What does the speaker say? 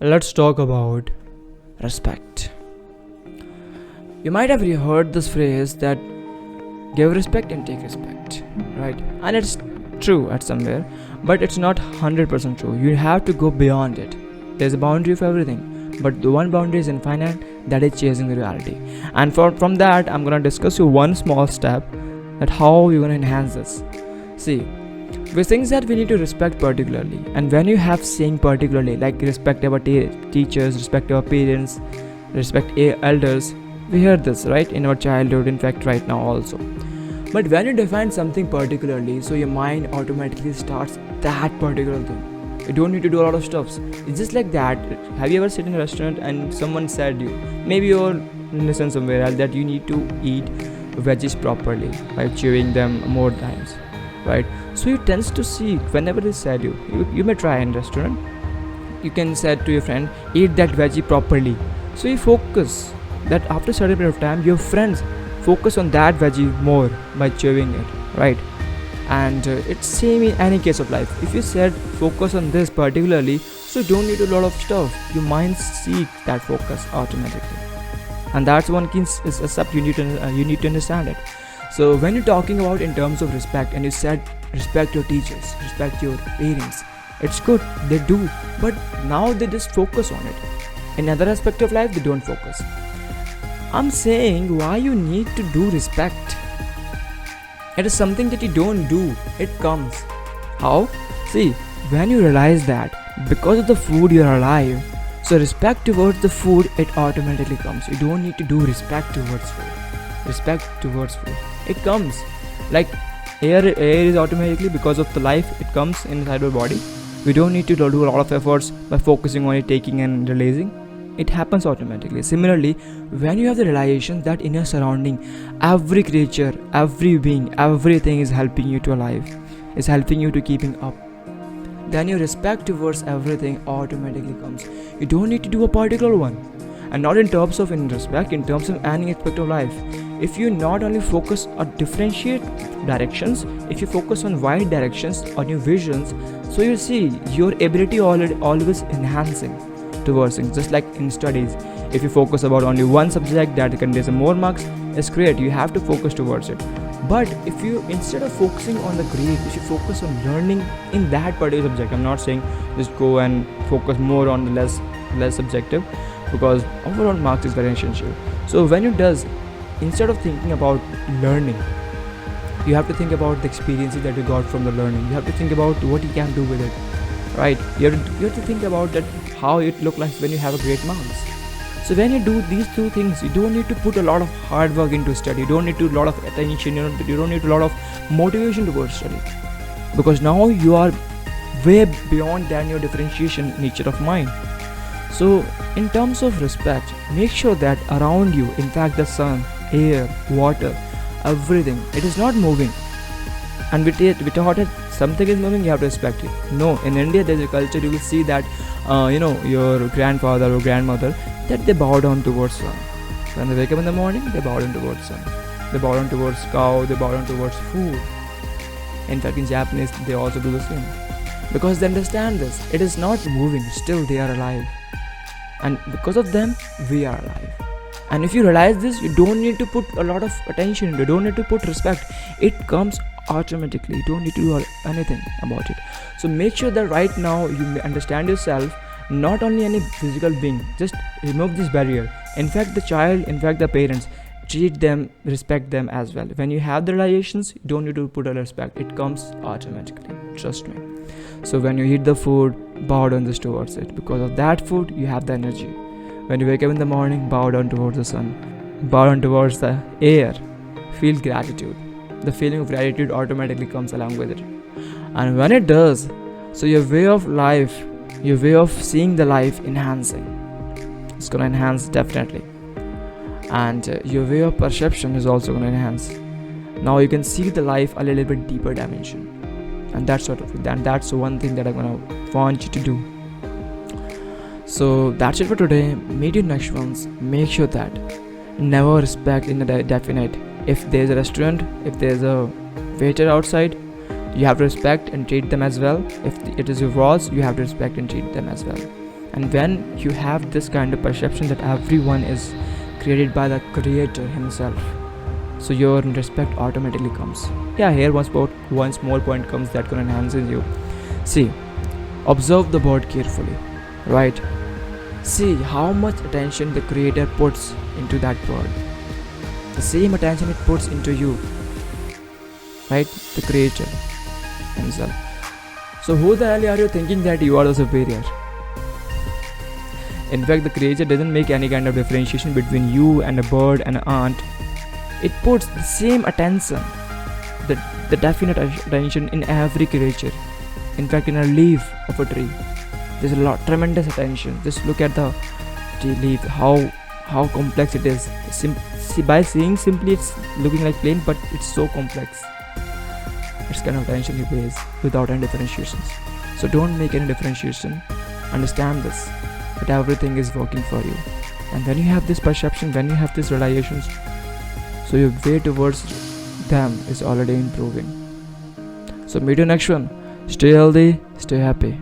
let's talk about respect. You might have heard this phrase that give respect and take respect, right? And it's true at somewhere, but it's not 100% true. You have to go beyond it. There's a boundary for everything, but the one boundary is infinite, that is chasing the reality. And from that, I'm gonna discuss you one small step that how you're gonna enhance this. See, with things that we need to respect particularly, and when you have saying particularly, like respect our teachers, respect our parents, respect elders, we hear this right in our childhood, in fact right now also. But when you define something particularly, so your mind automatically starts that particular thing. You don't need to do a lot of stuffs. It's just like that. Have you ever sit in a restaurant and someone said you, maybe you're listen somewhere else, that you need to eat veggies properly by chewing them more times, right? So you tends to seek whenever they said you may try in restaurant. You can say to your friend, eat that veggie properly. So you focus that after a certain period of time, your friends focus on that veggie more by chewing it, right? And it's same in any case of life. If you said focus on this particularly, so you don't need a lot of stuff. Your mind seek that focus automatically, and that's one key is a sub you need to understand it. So when you're talking about in terms of respect, and you said respect your teachers, respect your parents, it's good, they do, but now they just focus on it. In other aspect of life, they don't focus. I'm saying why you need to do respect. It is something that you don't do, it comes. How? See, when you realize that because of the food you're alive, so respect towards the food, it automatically comes. You don't need to do respect towards food. Respect towards food, it comes. Like air is automatically, because of the life it comes inside our body. We don't need to do a lot of efforts by focusing on it, taking and releasing. It happens automatically. Similarly, when you have the realization that in your surrounding, every creature, every being, everything is helping you to alive, is helping you to keeping up, then your respect towards everything automatically comes. You don't need to do a particular one. And not in terms of in respect, in terms of any aspect of life. If you not only focus on differentiate directions, if you focus on wide directions, on your visions, so you see your ability always enhancing towards things. Just like in studies, if you focus about only one subject that contains more marks, it's great, you have to focus towards it. But if you, instead of focusing on the grade, if you focus on learning in that particular subject, I'm not saying just go and focus more on the less subjective, because overall marks is very essential. So when you does, instead of thinking about learning, you have to think about the experiences that you got from the learning. You have to think about what you can do with it, right? You have to think about that, how it look like when you have a great marks. So when you do these two things, you don't need to put a lot of hard work into study. You don't need to do a lot of attention. You don't need a lot of motivation towards study, because now you are way beyond than your differentiation nature of mind. So in terms of respect, make sure that around you, in fact the sun, air, water, everything, it is not moving. And we taught it, something is moving, you have to respect it. No, in India there's a culture, you will see that your grandfather or grandmother, that they bow down towards sun. When they wake up in the morning, they bow down towards sun. They bow down towards cow, they bow down towards food. In fact, in Japanese, they also do the same. Because they understand this. It is not moving, still they are alive. And because of them, we are alive. And if you realize this, you don't need to put a lot of attention, you don't need to put respect. It comes automatically. You don't need to do anything about it. So make sure that right now you understand yourself, not only any physical being. Just remove this barrier. In fact, the child, in fact the parents, treat them, respect them as well. When you have the realizations, you don't need to put a respect. It comes automatically. Trust me. So when you eat the food, bow down just towards it. Because of that food, you have the energy. When you wake up in the morning, bow down towards the sun. Bow down towards the air. Feel gratitude. The feeling of gratitude automatically comes along with it. And when it does, so your way of life, your way of seeing the life enhancing. It's going to enhance definitely. And your way of perception is also going to enhance. Now you can see the life a little bit deeper dimension. And that's one thing that I'm going to want you to do. So that's it for today. Meet you next ones. Make sure that never respect in a definite. If there's a restaurant, if there's a waiter outside, you have to respect and treat them as well. If it is your boss, you have to respect and treat them as well. And when you have this kind of perception that everyone is created by the creator himself, so your respect automatically comes. Yeah, here one small point comes that can enhance in you. See, observe the bird carefully, right? See how much attention the creator puts into that bird. The same attention it puts into you, right? The creator himself. So who the hell are you thinking that you are the superior? In fact, the creature doesn't make any kind of differentiation between you and a bird and an ant. It puts the same attention, the definite attention in every creature. In fact, in a leaf of a tree, there's a lot, tremendous attention. Just look at the leaf, how complex it is. By seeing simply, it's looking like plain, but it's so complex. It's kind of attention he pays without any differentiations. So don't make any differentiation. Understand this, that everything is working for you. And when you have this perception, when you have these realizations, so your way towards them is already improving. So meet you next one. Stay healthy, stay happy.